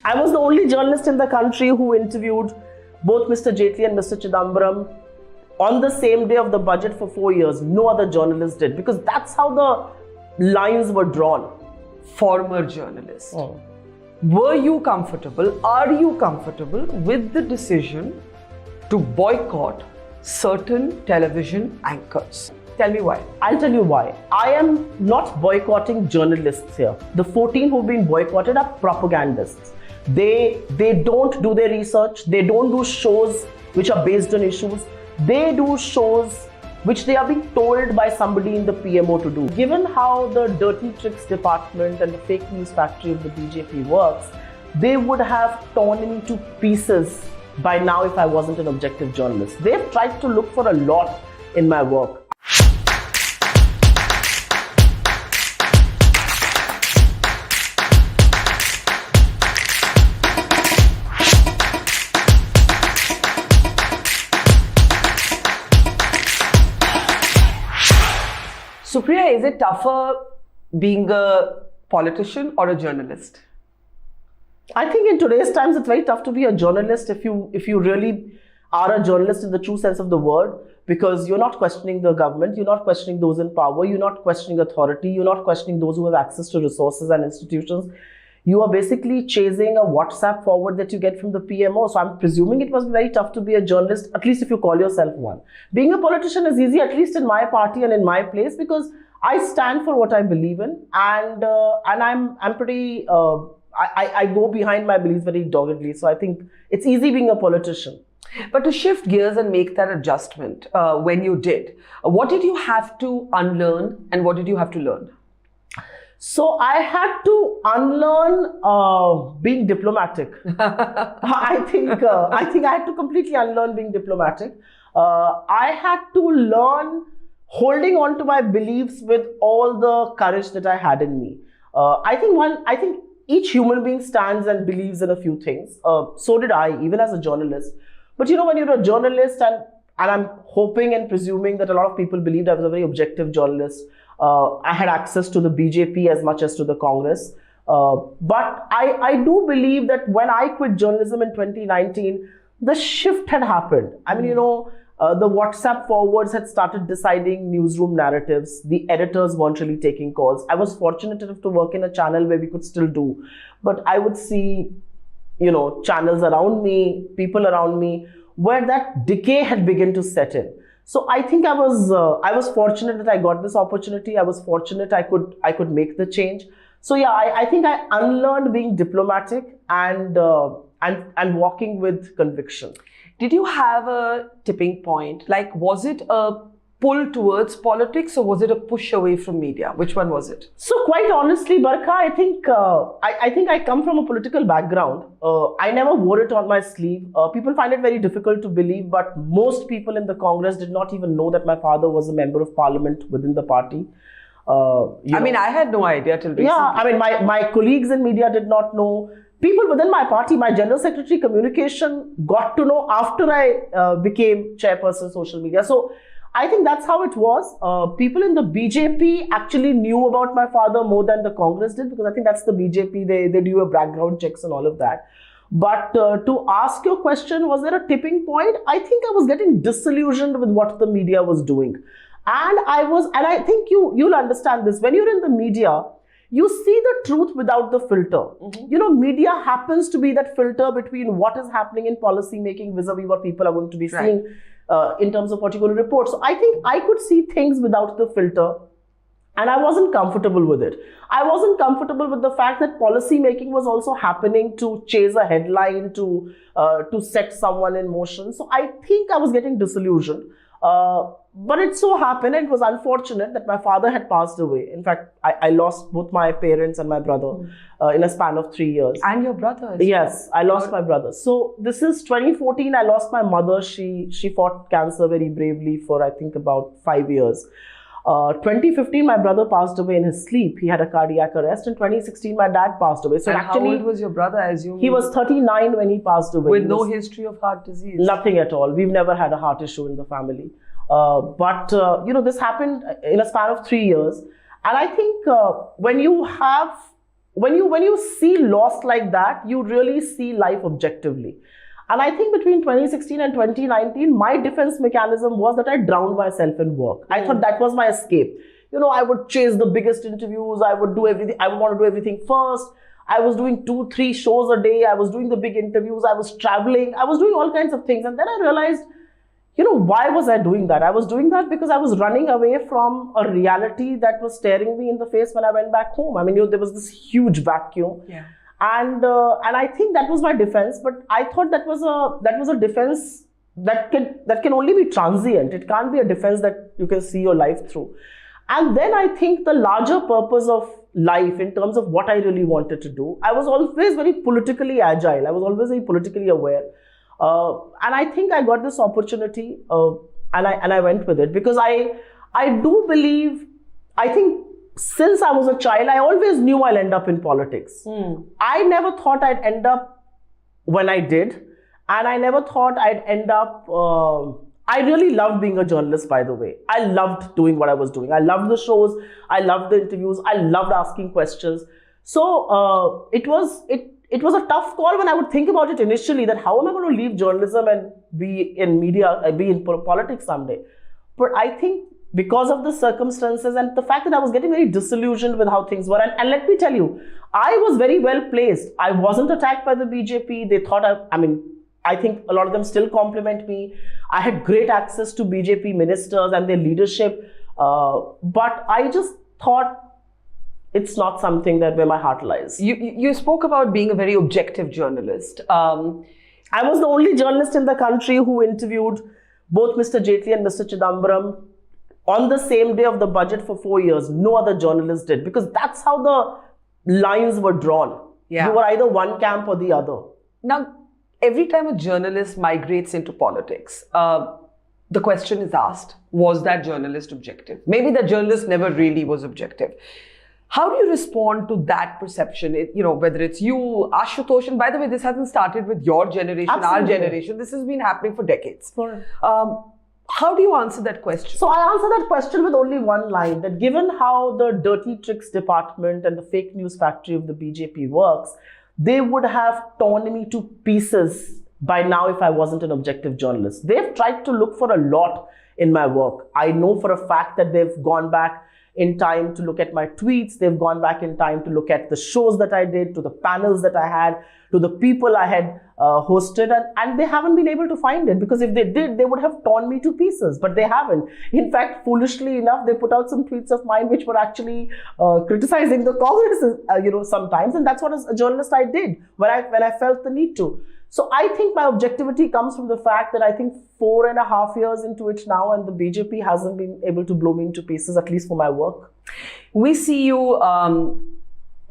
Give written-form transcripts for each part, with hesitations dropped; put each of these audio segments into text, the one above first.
I was the only journalist in the country who interviewed both Mr. Jaitley and Mr. Chidambaram on the same day of the budget for 4 years. No other journalist did, because that's how the lines were drawn. Former journalist. Were you comfortable, are you comfortable with the decision to boycott certain television anchors? Tell me why. I'll tell you why. I am not boycotting journalists here. The 14 who've been boycotted are propagandists. They don't do their research. They don't do shows which are based on issues. They do shows which they are being told by somebody in the PMO to do. Given how the dirty tricks department and the fake news factory of the BJP works, they would have torn me to pieces by now if I wasn't an objective journalist. They've tried to look for a lot in my work. Supriya, is it tougher being a politician or a journalist? I think in today's times it's very tough to be a journalist if you really are a journalist in the true sense of the word, because you're not questioning the government, you're not questioning those in power, you're not questioning authority, you're not questioning those who have access to resources and institutions. You are basically chasing a WhatsApp forward that you get from the PMO. So I'm presuming it must be very tough to be a journalist, at least if you call yourself one. Being a politician is easy, at least in my party and in my place, because I stand for what I believe in, and I'm pretty. I go behind my beliefs very doggedly. So I think it's easy being a politician. But to shift gears and make that adjustment, when you did, what did you have to unlearn and what did you have to learn? So I had to unlearn being diplomatic. I think I had to completely unlearn being diplomatic. I had to learn holding on to my beliefs with all the courage that I had in me. I think each human being stands and believes in a few things. So did I, even as a journalist. But you know, when you're a journalist, and I'm hoping and presuming that a lot of people believed I was a very objective journalist. I had access to the BJP as much as to the Congress. But I do believe that when I quit journalism in 2019, the shift had happened. I mean, you know, the WhatsApp forwards had started deciding newsroom narratives. The editors weren't really taking calls. I was fortunate enough to work in a channel where we could still do. But I would see, you know, channels around me, people around me, where that decay had begun to set in. So I think I was fortunate that I got this opportunity. I was fortunate I could make the change. So yeah, I think I unlearned being diplomatic and walking with conviction. Did you have a tipping point? Like, was it a pull towards politics or was it a push away from media? Which one was it? So quite honestly, Barkha, I think I come from a political background. I never wore it on my sleeve. People find it very difficult to believe, but most people in the Congress did not even know that my father was a member of parliament within the party. I mean, I had no idea till recently. Yeah, I mean, my colleagues in media did not know. People within my party, my General Secretary Communication got to know after I became chairperson social media. So I think that's how it was. People in the BJP actually knew about my father more than the Congress did, because I think that's the BJP. They do a background checks and all of that. But to ask your question, was there a tipping point? I think I was getting disillusioned with what the media was doing. And I think you'll understand this. When you're in the media, you see the truth without the filter. You know, media happens to be that filter between what is happening in policy making vis-a-vis what people are going to be seeing in terms of particular reports. So I think I could see things without the filter, and I wasn't comfortable with it. I wasn't comfortable with the fact that policy making was also happening to chase a headline, to set someone in motion. So I think I was getting disillusioned. But it so happened, and it was unfortunate that my father had passed away. In fact, I lost both my parents and my brother in a span of 3 years. And your brother? Yes, I lost my brother. So this is 2014. I lost my mother. She fought cancer very bravely for, I think, about 5 years. 2015, my brother passed away in his sleep. He had a cardiac arrest. In 2016, my dad passed away. So and actually, how old was your brother? I assume he was 39 when he passed away. With no history of heart disease? Nothing at all. We've never had a heart issue in the family. But you know, this happened in a span of 3 years. And I think when you have when you see loss like that, you really see life objectively. And I think between 2016 and 2019, my defense mechanism was that I drowned myself in work. I thought that was my escape. I would chase the biggest interviews. I would do everything. I would want to do everything first. I was doing 2-3 shows a day. I was doing the big interviews. I was traveling. I was doing all kinds of things. And then I realized, why was I doing that? I was doing that because I was running away from a reality that was staring me in the face when I went back home. I mean, there was this huge vacuum. Yeah. And I think that was my defense, but I thought that was a defense that can only be transient. It can't be a defense that you can see your life through. And then I think the larger purpose of life, in terms of what I really wanted to do, I was always very politically agile. I was always very politically aware, and I think I got this opportunity, and I went with it because I do believe, I think. Since I was a child, I always knew I'll end up in politics. I never thought I'd end up when I did. And I never thought I'd end up... I really loved being a journalist, by the way. I loved doing what I was doing. I loved the shows. I loved the interviews. I loved asking questions. So it was a tough call when I would think about it initially, that how am I going to leave journalism and be in media, be in politics someday? But I think because of the circumstances and the fact that I was getting very disillusioned with how things were. And let me tell you, I was very well placed. I wasn't attacked by the BJP. They thought, I think a lot of them still compliment me. I had great access to BJP ministers and their leadership. But I just thought it's not something that where my heart lies. You spoke about being a very objective journalist. I was the only journalist in the country who interviewed both Mr. Jaitley and Mr. Chidambaram on the same day of the budget for 4 years. No other journalist did, because that's how the lines were drawn. Yeah. You were either one camp or the other. Now, every time a journalist migrates into politics, the question is asked, was that journalist objective? Maybe that journalist never really was objective. How do you respond to that perception? Whether it's you, Ashutosh, and by the way, this hasn't started with your generation, Absolutely. Our generation. This has been happening for decades. Sure. How do you answer that question? So I answer that question with only one line, that given how the dirty tricks department and the fake news factory of the BJP works, they would have torn me to pieces by now if I wasn't an objective journalist. They've tried to look for a lot in my work. I know for a fact that they've gone back in time to look at my tweets. They've gone back in time to look at the shows that I did, to the panels that I had, to the people I had hosted, and they haven't been able to find it, because if they did, they would have torn me to pieces, but they haven't. In fact, foolishly enough, they put out some tweets of mine which were actually criticizing the Congress, sometimes, and that's what as a journalist I did when I felt the need to. So I think my objectivity comes from the fact that I think 4.5 years into it now, and the BJP hasn't been able to blow me into pieces, at least for my work. We see you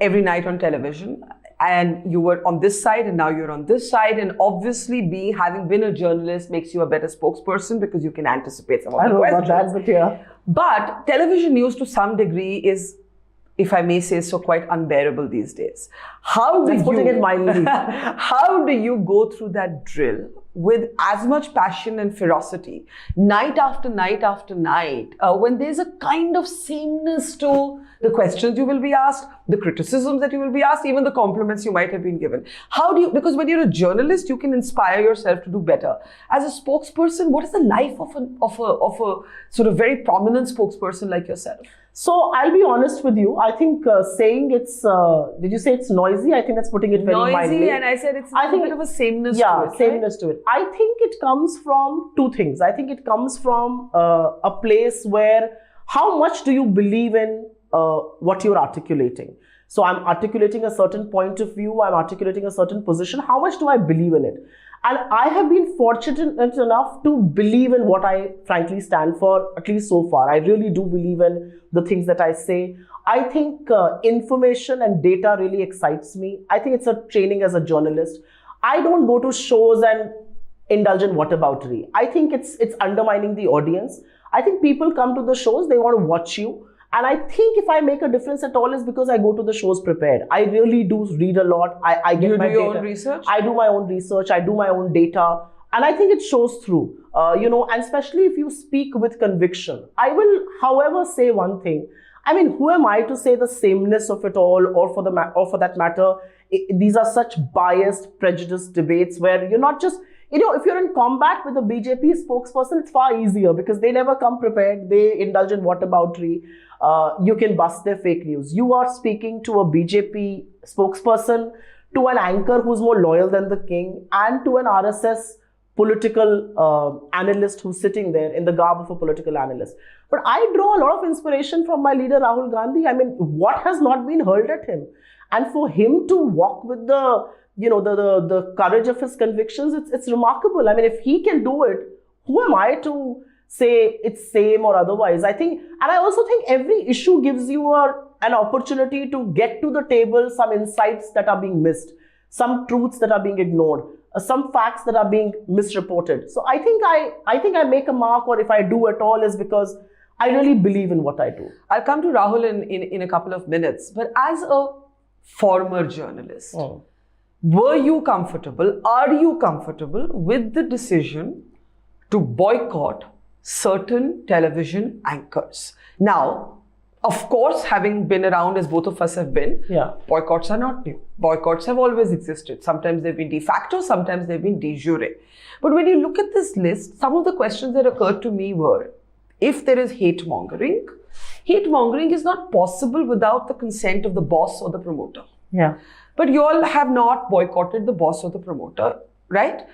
every night on television, and you were on this side and now you're on this side, and obviously having been a journalist makes you a better spokesperson because you can anticipate some of the questions. I don't know about that, but yeah. But television news to some degree is, if I may say so, quite unbearable these days. Putting it mildly. How do you go through that drill with as much passion and ferocity, night after night after night, when there's a kind of sameness to the questions you will be asked, the criticisms that you will be asked, even the compliments you might have been given? Because when you're a journalist, you can inspire yourself to do better. As a spokesperson, what is the life of a sort of very prominent spokesperson like yourself? So I'll be honest with you. I think saying it's, did you say it's noisy? I think that's putting it very mildly. Noisy, and I said it's a bit of a sameness to it. Yeah, sameness to it. I think it comes from two things. I think it comes from a place where how much do you believe in what you're articulating? So I'm articulating a certain point of view. I'm articulating a certain position. How much do I believe in it? And I have been fortunate enough to believe in what I frankly stand for, at least so far. I really do believe in the things that I say. I think information and data really excites me. I think it's a training as a journalist. I don't go to shows and indulge in whataboutery. I think it's undermining the audience. I think people come to the shows, they want to watch you. And I think if I make a difference at all is because I go to the shows prepared. I really do read a lot. I get my data. You do your own research? I do my own research. I do my own data. And I think it shows through, and especially if you speak with conviction. I will, however, say one thing. I mean, who am I to say the sameness of it all, or for that matter, these are such biased, prejudiced debates where you're not just, if you're in combat with a BJP spokesperson, it's far easier because they never come prepared. They indulge in whataboutery. You can bust their fake news. You are speaking to a BJP spokesperson, to an anchor who's more loyal than the king, and to an RSS political analyst who's sitting there in the garb of a political analyst. But I draw a lot of inspiration from my leader Rahul Gandhi. I mean, what has not been hurled at him? And for him to walk with the courage of his convictions, it's remarkable. I mean, if he can do it, who am I to say it's same or otherwise? I think, and I also think every issue gives you an opportunity to get to the table some insights that are being missed, some truths that are being ignored, some facts that are being misreported. So I think I make a mark, or if I do at all, is because I really believe in what I do. I'll come to Rahul in a couple of minutes. But as a former journalist, were you comfortable, are you comfortable with the decision to boycott certain television anchors? Now, of course, having been around as both of us have been, boycotts are not new. Boycotts have always existed. Sometimes they've been de facto, sometimes they've been de jure. But when you look at this list, some of the questions that occurred to me were, if there is hate mongering is not possible without the consent of the boss or the promoter. Yeah. But you all have not boycotted the boss or the promoter, right?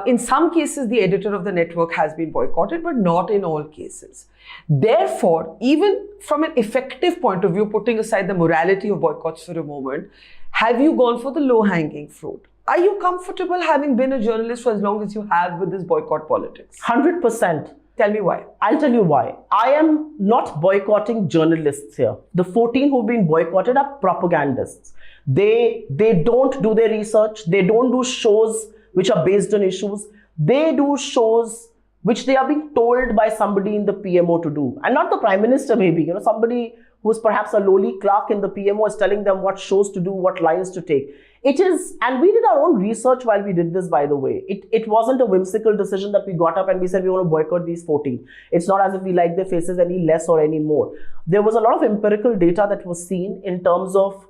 In some cases, the editor of the network has been boycotted, but not in all cases. Therefore, even from an effective point of view, putting aside the morality of boycotts for a moment, have you gone for the low-hanging fruit? Are you comfortable, having been a journalist for as long as you have, with this boycott politics? 100%. Tell me why. I'll tell you why. I am not boycotting journalists here. The 14 who've been boycotted are propagandists. They don't do their research. They don't do shows which are based on issues. They do shows which they are being told by somebody in the PMO to do. And not the Prime Minister maybe, somebody who's perhaps a lowly clerk in the PMO is telling them what shows to do, what lines to take. It is, and we did our own research while we did this, by the way. It wasn't a whimsical decision that we got up and we said we want to boycott these 14. It's not as if we like their faces any less or any more. There was a lot of empirical data that was seen in terms of,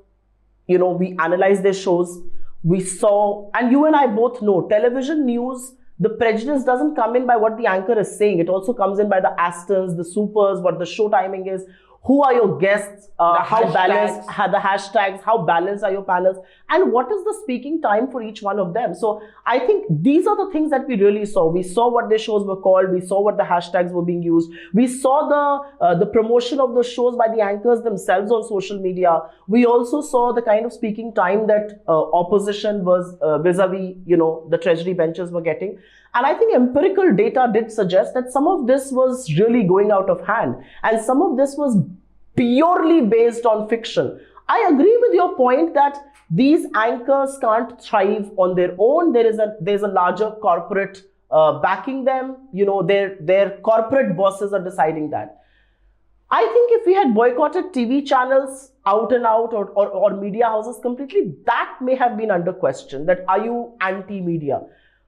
we analyzed their shows. We saw, and you and I both know, television news, the prejudice doesn't come in by what the anchor is saying. It also comes in by the Astons, the supers, what the show timing is. Who are your guests? How balanced? The hashtags? How balanced are your panels? And what is the speaking time for each one of them? So I think these are the things that we really saw. We saw what their shows were called. We saw what the hashtags were being used. We saw the promotion of the shows by the anchors themselves on social media. We also saw the kind of speaking time that opposition was vis-a-vis, the treasury benches were getting. And I think empirical data did suggest that some of this was really going out of hand. And some of this was purely based on fiction. I agree with your point that these anchors can't thrive on their own. There's a larger corporate backing them. Their corporate bosses are deciding that. I think if we had boycotted TV channels out and out, or media houses completely, that may have been under question. That, are you anti-media?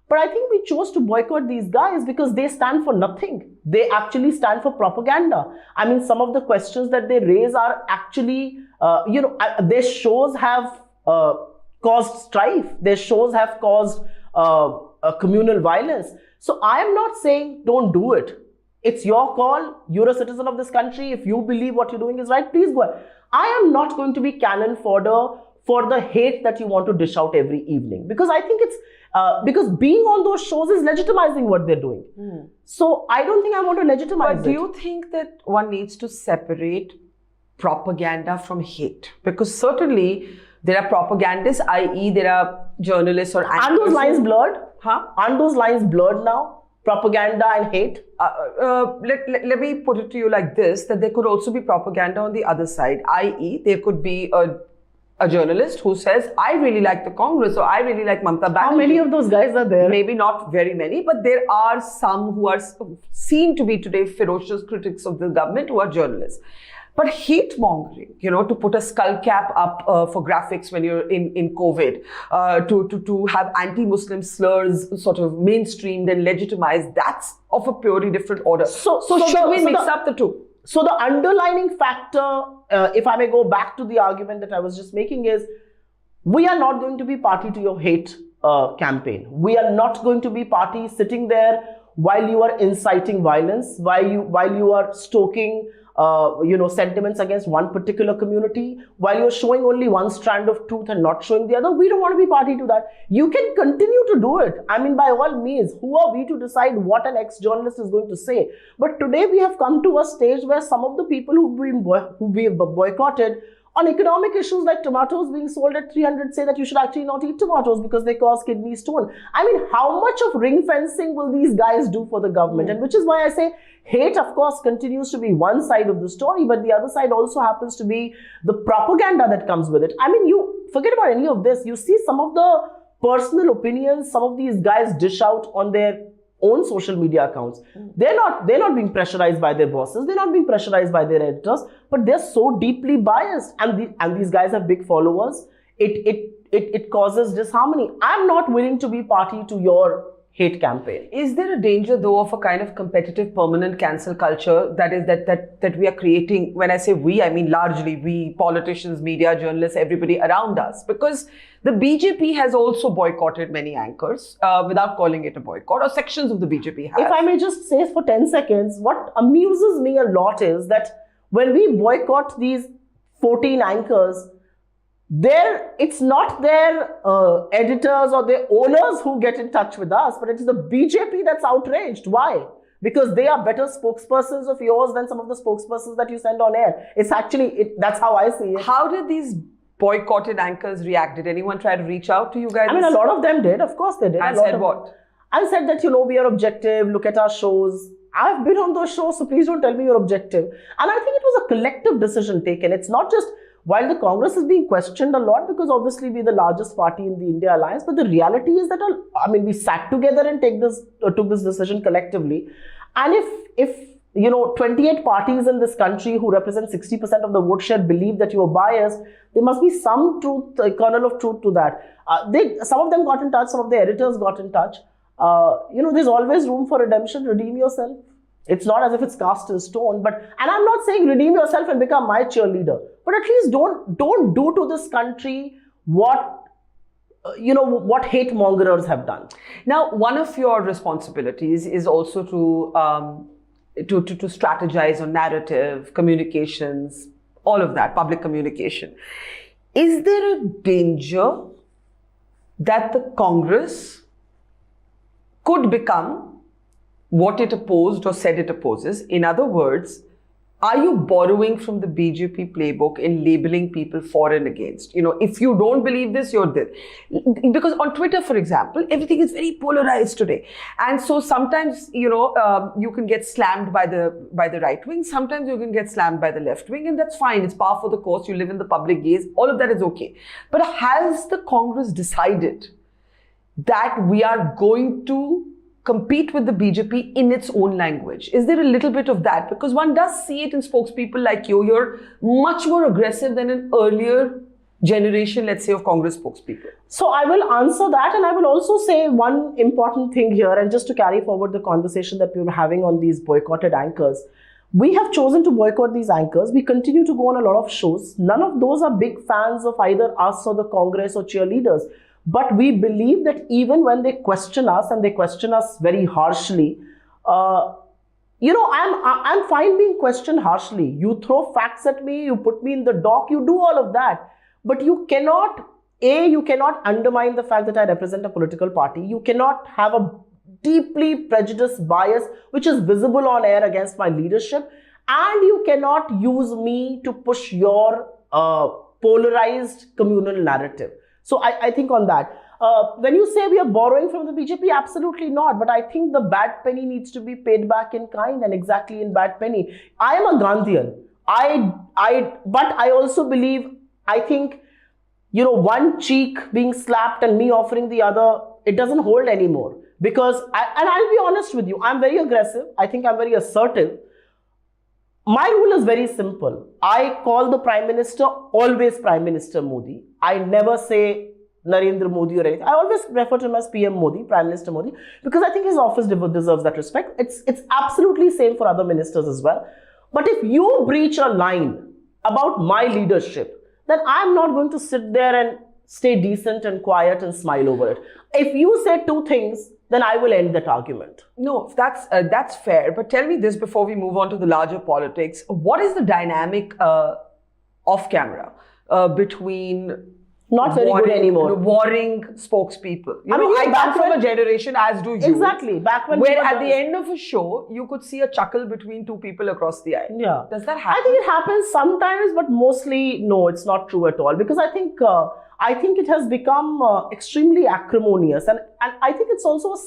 But I think we chose to boycott these guys because they stand for nothing. They actually stand for propaganda. I mean, some of the questions that they raise are actually, their shows have caused strife. Their shows have caused communal violence. So I am not saying don't do it. It's your call. You're a citizen of this country. If you believe what you're doing is right, please go ahead. I am not going to be cannon fodder for the hate that you want to dish out every evening. Because I think it's, because being on those shows is legitimizing what they're doing. So I don't think I want to legitimize it. But do you think that one needs to separate propaganda from hate? Because certainly there are propagandists, i.e. there are journalists or anchors. Aren't those lines blurred? Huh? Aren't those lines blurred now? Propaganda and hate? Let me put it to you like this, that there could also be propaganda on the other side, i.e. there could be a journalist who says, I really like the Congress, or I really like Mamata Banerjee. How many of those guys are there? Maybe not very many, but there are some who are seen to be today ferocious critics of the government who are journalists. But hate mongering, to put a skull cap up for graphics when you're in COVID, to have anti-Muslim slurs sort of mainstreamed and legitimized, that's of a purely different order. So should we mix up the two? So the underlining factor, if I may go back to the argument that I was just making, is we are not going to be party to your hate campaign. We are not going to be party sitting there while you are inciting violence, while you are stoking sentiments against one particular community, while you're showing only one strand of truth and not showing the other. We don't want to be party to that. You can continue to do it. I mean, by all means, who are we to decide what an ex-journalist is going to say? But today we have come to a stage where some of the people who we have boycotted on economic issues like tomatoes being sold at 300 say that you should actually not eat tomatoes because they cause kidney stone. I mean, how much of ring fencing will these guys do for the government? And which is why I say hate, of course, continues to be one side of the story, but the other side also happens to be the propaganda that comes with it. I mean, you forget about any of this. You see some of the personal opinions some of these guys dish out on their own social media accounts. They're not being pressurized by their bosses. They're not being pressurized by their editors, but they're so deeply biased. And these guys have big followers. It causes disharmony. I'm not willing to be party to your hate campaign. Is there a danger, though, of a kind of competitive permanent cancel culture that we are creating? When I say we, I mean largely we, politicians, media, journalists, everybody around us. Because the BJP has also boycotted many anchors without calling it a boycott, or sections of the BJP have. If I may just say for 10 seconds, what amuses me a lot is that when we boycott these 14 anchors, it's not their editors or their owners who get in touch with us, but it's the BJP that's outraged. Why? Because they are better spokespersons of yours than some of the spokespersons that you send on air. It's actually, that's how I see it. How did these boycotted anchors react? Did anyone try to reach out to you guys? I mean, a lot of them did. Of course they did. And said what? I said that, we are objective. Look at our shows. I've been on those shows, so please don't tell me you're objective. And I think it was a collective decision taken. It's not just while the Congress is being questioned a lot because obviously we're the largest party in the India Alliance, but the reality is that, we sat together and took this decision collectively. And if 28 parties in this country who represent 60% of the vote share believe that you are biased, there must be some truth, a kernel of truth to that. Some of them got in touch, some of the editors got in touch. There's always room for redemption. Redeem yourself. It's not as if it's cast in stone, and I'm not saying redeem yourself and become my cheerleader, but at least don't do to this country what hate mongers have done. Now, one of your responsibilities is also to strategize on narrative, communications, all of that, public communication. Is there a danger that the Congress could become what it opposed or said it opposes? In other words, are you borrowing from the BJP playbook in labeling people for and against? If you don't believe this, you're this. Because on Twitter, for example, everything is very polarized today. And so sometimes, you can get slammed by the right wing. Sometimes you can get slammed by the left wing. And that's fine. It's par for the course. You live in the public gaze. All of that is okay. But has the Congress decided that we are going to compete with the BJP in its own language? Is there a little bit of that? Because one does see it in spokespeople like you. You're much more aggressive than an earlier generation, let's say, of Congress spokespeople. So I will answer that, and I will also say one important thing here, and just to carry forward the conversation that we were having on these boycotted anchors. We have chosen to boycott these anchors. We continue to go on a lot of shows. None of those are big fans of either us or the Congress or cheerleaders. But we believe that even when they question us, and they question us very harshly, I'm fine being questioned harshly. You throw facts at me, you put me in the dock, you do all of that. But you cannot undermine the fact that I represent a political party. You cannot have a deeply prejudiced bias which is visible on air against my leadership. And you cannot use me to push your polarized communal narrative. So I think on that. When you say we are borrowing from the BJP, absolutely not. But I think the bad penny needs to be paid back in kind, and exactly in bad penny. I am a Gandhian. But I also believe, I think, one cheek being slapped and me offering the other, it doesn't hold anymore. Because, and I'll be honest with you, I'm very aggressive. I think I'm very assertive. My rule is very simple. I call the Prime Minister always Prime Minister Modi. I never say Narendra Modi or anything. I always refer to him as PM Modi, Prime Minister Modi, because I think his office deserves that respect. It's absolutely same for other ministers as well. But if you breach a line about my leadership, then I'm not going to sit there and stay decent and quiet and smile over it. If you say two things, then I will end that argument. No, that's fair. But tell me this before we move on to the larger politics. What is the dynamic off camera between not very good anymore. Warring spokespeople? I come from a generation, as do you. Exactly. Back when where at the end of a show, you could see a chuckle between two people across the aisle. Yeah. Does that happen? I think it happens sometimes, but mostly, no, it's not true at all. Because I think it has become extremely acrimonious. And I think it's also a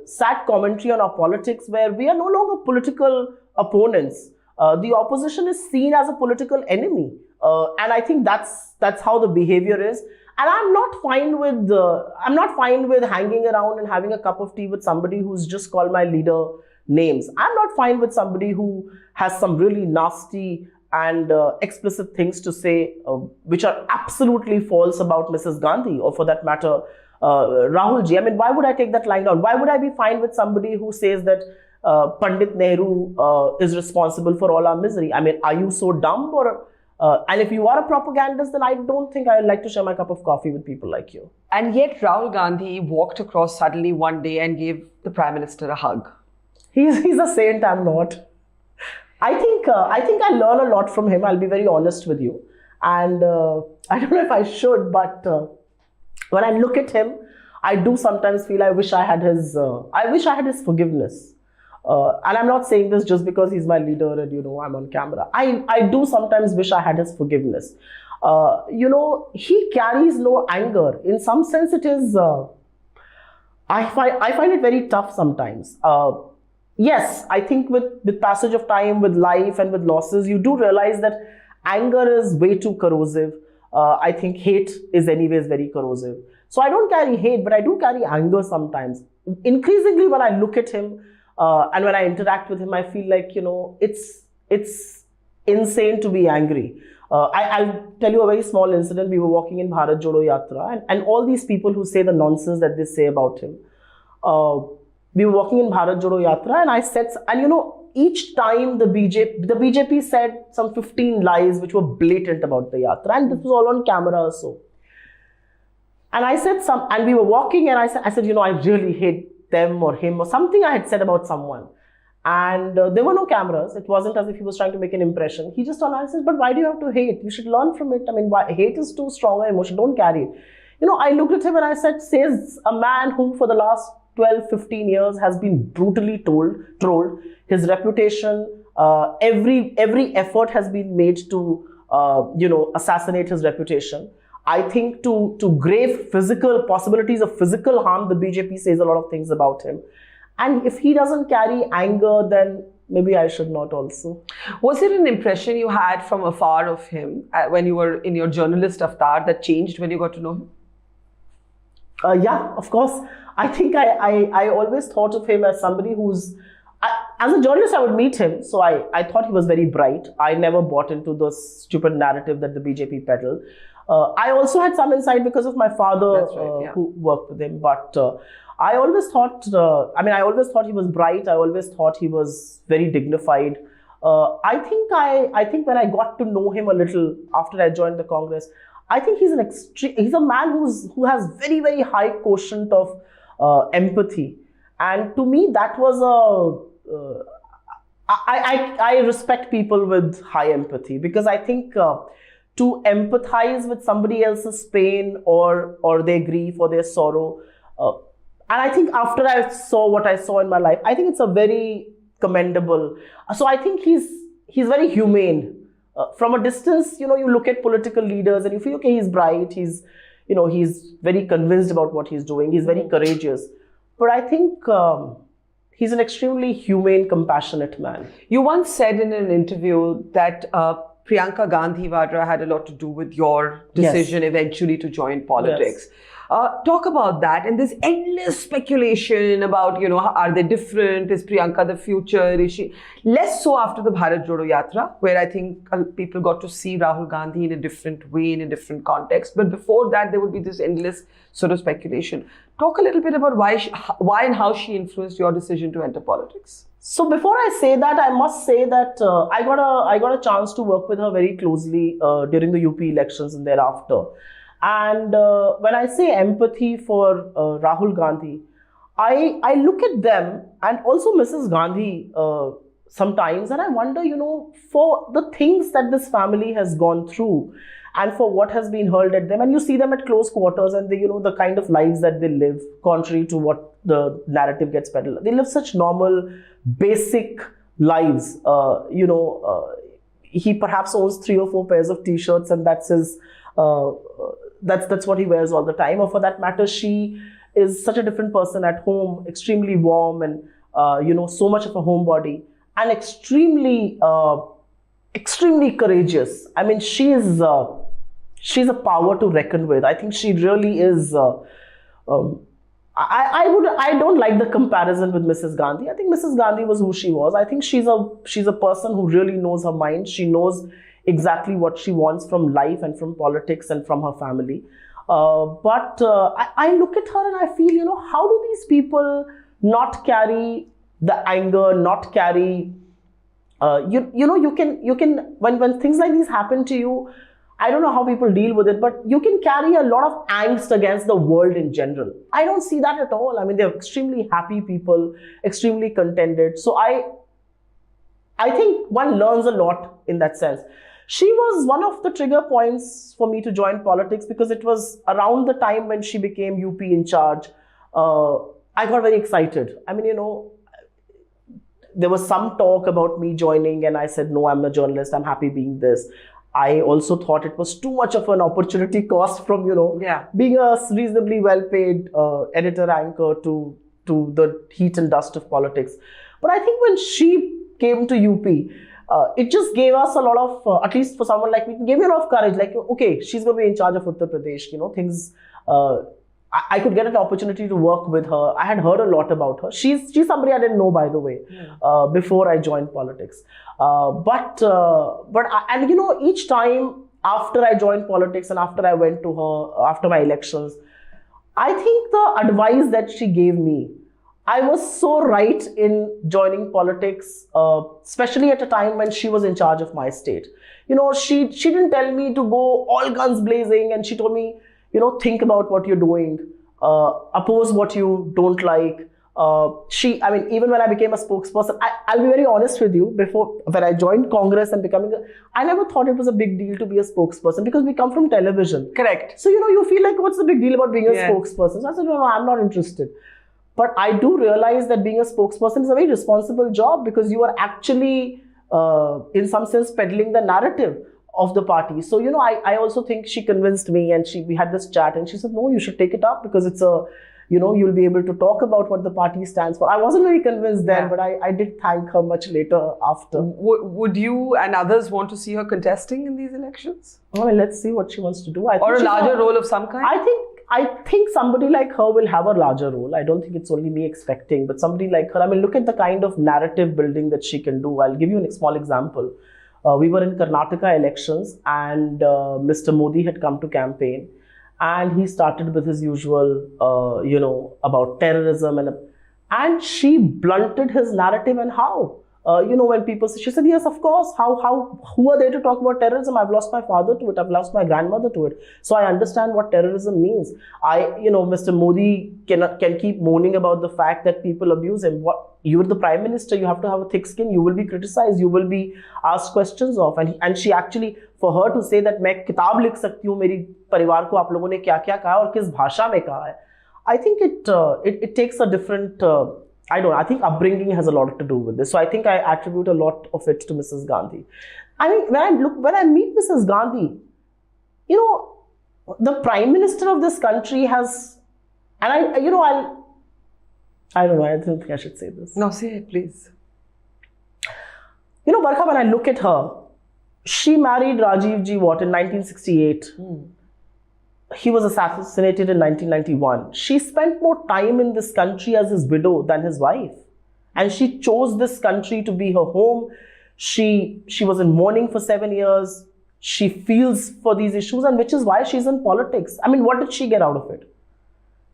sad commentary on our politics, where we are no longer political opponents. The opposition is seen as a political enemy. And I think that's how the behavior is. And I'm not fine with hanging around and having a cup of tea with somebody who's just called my leader names. I'm not fine with somebody who has some really nasty and explicit things to say, which are absolutely false about Mrs. Gandhi, or for that matter, Rahul ji. I mean, why would I take that line down? Why would I be fine with somebody who says that Pandit Nehru is responsible for all our misery? I mean, are you so dumb? And if you are a propagandist, then I don't think I would like to share my cup of coffee with people like you. And yet Rahul Gandhi walked across suddenly one day and gave the Prime Minister a hug. He's a saint, I'm not. I think I learn a lot from him, I'll be very honest with you. And I don't know if I should, but when I look at him, I do sometimes feel I wish I had his forgiveness. And I'm not saying this just because he's my leader and, I'm on camera. I do sometimes wish I had his forgiveness. He carries no anger. In some sense, it is, I find it very tough sometimes. Yes, I think with passage of time, with life and with losses, you do realize that anger is way too corrosive. I think hate is anyways very corrosive. So I don't carry hate, but I do carry anger sometimes. Increasingly, when I look at him, and when I interact with him, I feel like, it's insane to be angry. I'll tell you a very small incident. We were walking in Bharat Jodo Yatra, and all these people who say the nonsense that they say about him. We were walking in Bharat Jodo Yatra, and I said, and each time the BJP said some 15 lies which were blatant about the Yatra, and this was all on camera also. And I said and we were walking, and I said, I really hate them or him or something I had said about someone. And there were no cameras. It wasn't as if he was trying to make an impression. He just says, but why do you have to hate? You should learn from it. I mean, hate is too strong an emotion. Don't carry it. I looked at him and I said, says a man who for the last 12, 15 years has been brutally trolled. His reputation, every effort has been made to, assassinate his reputation. I think to grave possibilities of physical harm, the BJP says a lot of things about him. And if he doesn't carry anger, then maybe I should not also. Was it an impression you had from afar of him when you were in your journalist avatar that changed when you got to know him? Yeah, of course. I think I always thought of him as somebody who's... as a journalist, I would meet him. So I thought he was very bright. I never bought into the stupid narrative that the BJP peddled. I also had some insight because of my father, who worked with him. But I always thought, he was bright. I always thought he was very dignified. I think when I got to know him a little after I joined the Congress, I think he's a man who has very, very high quotient of empathy. And to me, that was I respect people with high empathy, because I think to empathize with somebody else's pain or their grief or their sorrow. And I think after I saw what I saw in my life, I think it's a very commendable. So I think he's very humane. From a distance, you look at political leaders and you feel, okay, he's bright. He's very convinced about what he's doing. He's very courageous. But I think he's an extremely humane, compassionate man. You once said in an interview that Priyanka Gandhi had a lot to do with your decision eventually to join politics. Yes. Talk about that. And there's endless speculation about, are they different? Is Priyanka the future? Is she? Less so after the Bharat Jodo Yatra, where I think people got to see Rahul Gandhi in a different way, in a different context. But before that, there would be this endless sort of speculation. Talk a little bit about why and how she influenced your decision to enter politics. So before I say that, I must say that I got a chance to work with her very closely during the UP elections and thereafter. And when I say empathy for Rahul Gandhi, I look at them and also Mrs. Gandhi sometimes, and I wonder, for the things that this family has gone through and for what has been hurled at them, and you see them at close quarters and they, the kind of lives that they live, contrary to what the narrative gets peddled. They live such normal, basic lives. He perhaps owns 3 or 4 pairs of t-shirts and that's his, that's what he wears all the time. Or for that matter, she is such a different person at home, extremely warm and, so much of a homebody and extremely courageous. I mean, she's a power to reckon with. I think she really is. I don't like the comparison with Mrs. Gandhi. I think Mrs. Gandhi was who she was. I think she's a person who really knows her mind. She knows exactly what she wants from life and from politics and from her family. But I look at her and I feel, how do these people not carry the anger, not carry, you can, when things like these happen to you, I don't know how people deal with it, but you can carry a lot of angst against the world in general. I don't see that at all. I mean, they're extremely happy people, extremely contented. So I think one learns a lot in that sense. She was one of the trigger points for me to join politics because it was around the time when she became UP in charge. I got very excited. I mean, there was some talk about me joining and I said, no, I'm a journalist. I'm happy being this. I also thought it was too much of an opportunity cost from, being a reasonably well-paid editor anchor to the heat and dust of politics. But I think when she came to UP, it just gave us a lot of, at least for someone like me, it gave me a lot of courage. Like, okay, she's going to be in charge of Uttar Pradesh, things, I could get an opportunity to work with her. I had heard a lot about her. She's somebody I didn't know, by the way, before I joined politics. Each time after I joined politics and after I went to her, after my elections, I think the advice that she gave me, I was so right in joining politics, especially at a time when she was in charge of my state. She didn't tell me to go all guns blazing, and she told me, think about what you're doing, oppose what you don't like. Even when I became a spokesperson, I'll be very honest with you, when I joined Congress and I never thought it was a big deal to be a spokesperson because we come from television. Correct. So, you feel like, what's the big deal about being a spokesperson? So I said, no, I'm not interested. But I do realize that being a spokesperson is a very responsible job because you are actually, in some sense, peddling the narrative of the party. So, I also think she convinced me and we had this chat and she said, no, you should take it up because it's you'll be able to talk about what the party stands for. I wasn't very convinced then, but I did thank her much later after. Would you and others want to see her contesting in these elections? Well, let's see what she wants to do. Or a larger role of some kind? I think somebody like her will have a larger role. I don't think it's only me expecting, but somebody like her, look at the kind of narrative building that she can do. I'll give you a small example. We were in Karnataka elections and Mr. Modi had come to campaign and he started with his usual, about terrorism and she blunted his narrative and how. When people say, she said, yes, of course, who are they to talk about terrorism? I've lost my father to it. I've lost my grandmother to it. So I understand what terrorism means. Mr. Modi can keep moaning about the fact that people abuse him. You're the prime minister, you have to have a thick skin. You will be criticized. You will be asked questions of. And she actually, for her to say that मैं किताब लिख सकती हूँ मेरी परिवार को आप लोगों ने क्या-क्या कहा और किस भाषा में कहा है. I think it takes a different, I think upbringing has a lot to do with this. So I think I attribute a lot of it to Mrs. Gandhi. I mean, when I meet Mrs. Gandhi, the Prime Minister of this country has, and I don't know, I don't think I should say this. No, say it, please. Barkha, when I look at her, she married Rajiv Ji in 1968. He was assassinated in 1991. She spent more time in this country as his widow than his wife. And she chose this country to be her home. She was in mourning for 7 years. She feels for these issues, and which is why she's in politics. I mean, what did she get out of it?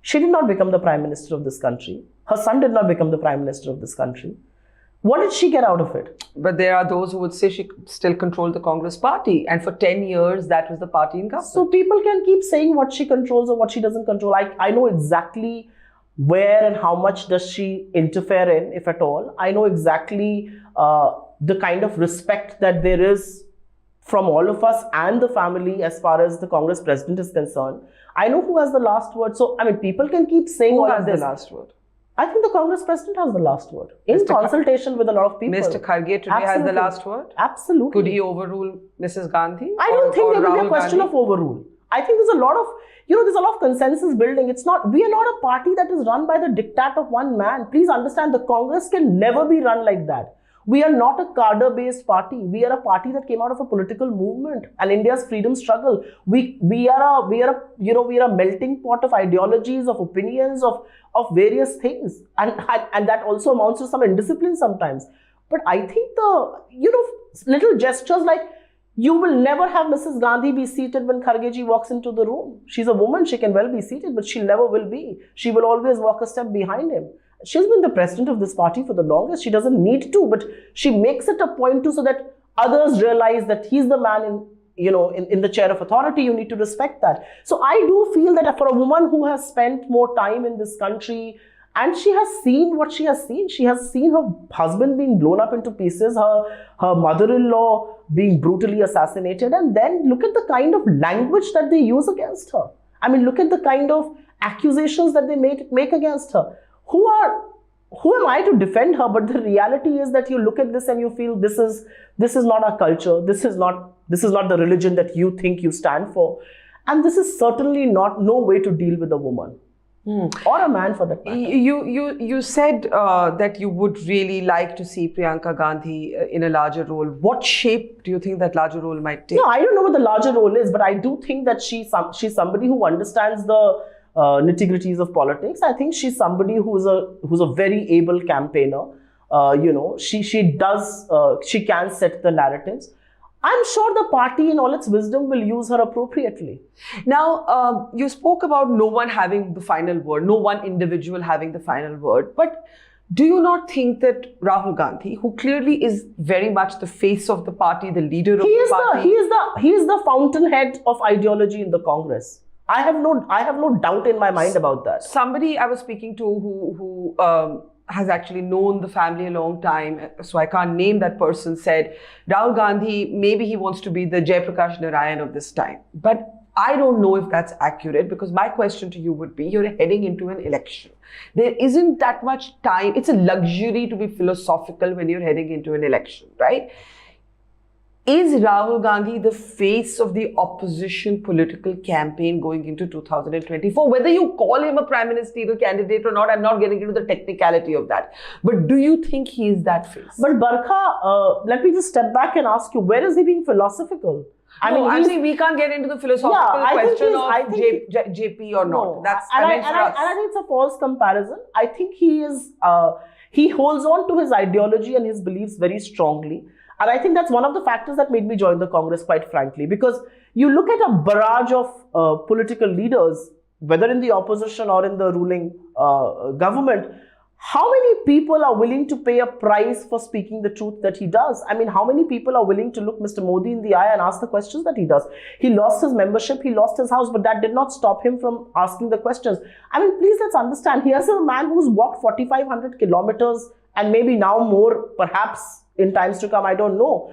She did not become the Prime Minister of this country. Her son did not become the Prime Minister of this country. What did she get out of it? But there are those who would say she still controlled the Congress party. And for 10 years, that was the party in government. So people can keep saying what she controls or what she doesn't control. I know exactly where and how much does she interfere in, if at all. I know exactly the kind of respect that there is from all of us and the family as far as the Congress president is concerned. I know who has the last word. So, I mean, people can keep saying who all has of this. The last word? I think the Congress president has the last word in consultation with a lot of people. Mr. Kharge today has the last word? Absolutely. Could he overrule Mrs. Gandhi? I don't think there will be a question of overrule. I think there's a lot of, there's a lot of consensus building. We are not a party that is run by the diktat of one man. Please understand, the Congress can never be run like that. We are not a cadre-based party. We are a party that came out of a political movement and India's freedom struggle. We are a melting pot of ideologies, of opinions, of various things, and that also amounts to some indiscipline sometimes. But I think the little gestures like, you will never have Mrs. Gandhi be seated when Khargeji walks into the room. She's a woman, she can well be seated, but she never will be. She will always walk a step behind him. She's been the president of this party for the longest. She doesn't need to, but she makes it a point to, so that others realize that he's the man in the chair of authority. You need to respect that. So I do feel that for a woman who has spent more time in this country, and she has seen what she has seen her husband being blown up into pieces, her mother-in-law being brutally assassinated, and then look at the kind of language that they use against her. I mean, look at the kind of accusations that they make against her. Who am I to defend her? But the reality is that you look at this and you feel this is not our culture. This is not the religion that you think you stand for. And this is certainly no way to deal with a woman. Or a man for that matter. You said that you would really like to see Priyanka Gandhi in a larger role. What shape do you think that larger role might take? No, I don't know what the larger role is, but I do think that she's somebody who understands the nitty-gritties of politics. I think she's somebody who's a very able campaigner. She can set the narratives. I'm sure the party in all its wisdom will use her appropriately. Now, you spoke about no one having the final word, no one individual having the final word. But do you not think that Rahul Gandhi, who clearly is very much the face of the party, the leader of the party... He is the fountainhead of ideology in the Congress. I have no doubt in my mind about that. Somebody I was speaking to who has actually known the family a long time, so I can't name that person, said Rahul Gandhi, maybe he wants to be the Jaiprakash Narayan of this time. But I don't know if that's accurate, because my question to you would be, you're heading into an election. There isn't that much time. It's a luxury to be philosophical when you're heading into an election, right? Is Rahul Gandhi the face of the opposition political campaign going into 2024? Whether you call him a prime ministerial candidate or not, I'm not getting into the technicality of that. But do you think he is that face? But Barkha, let me just step back and ask you, where is he being philosophical? I think we can't get into the philosophical question of JP or not. I think it's a false comparison. I think he holds on to his ideology and his beliefs very strongly. And I think that's one of the factors that made me join the Congress, quite frankly, because you look at a barrage of political leaders, whether in the opposition or in the ruling government, how many people are willing to pay a price for speaking the truth that he does? I mean, how many people are willing to look Mr. Modi in the eye and ask the questions that he does? He lost his membership, he lost his house, but that did not stop him from asking the questions. I mean, please, let's understand, here's a man who's walked 4,500 kilometers and maybe now more, perhaps, in times to come, I don't know,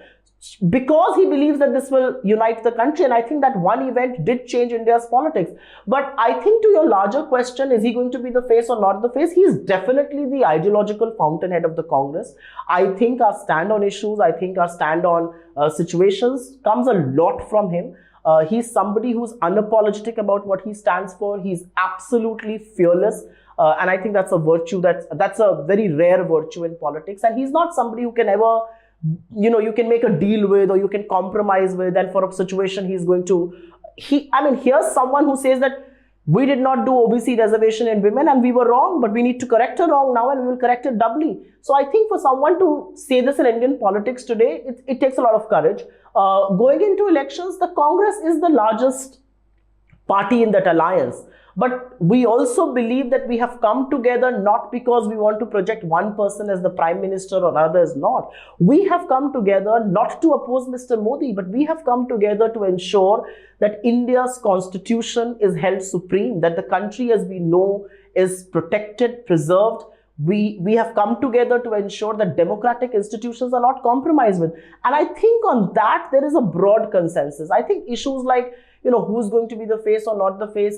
because he believes that this will unite the country. And I think that one event did change India's politics. But I think to your larger question, is he going to be the face or not the face? He is definitely the ideological fountainhead of the Congress. I think our stand on issues, I think our stand on situations comes a lot from him. He's somebody who's unapologetic about what he stands for. He's absolutely fearless. And I think that's a virtue, that's a very rare virtue in politics. And he's not somebody who can ever, you can make a deal with or you can compromise with, and for a situation he's going to, here's someone who says that we did not do OBC reservation in women and we were wrong, but we need to correct her wrong now and we will correct it doubly. So I think for someone to say this in Indian politics today, it takes a lot of courage. Going into elections, the Congress is the largest party in that alliance. But we also believe that we have come together not because we want to project one person as the Prime Minister or others not. We have come together not to oppose Mr. Modi, but we have come together to ensure that India's constitution is held supreme, that the country as we know is protected, preserved. We have come together to ensure that democratic institutions are not compromised with. And I think on that, there is a broad consensus. I think issues like, who's going to be the face or not the face,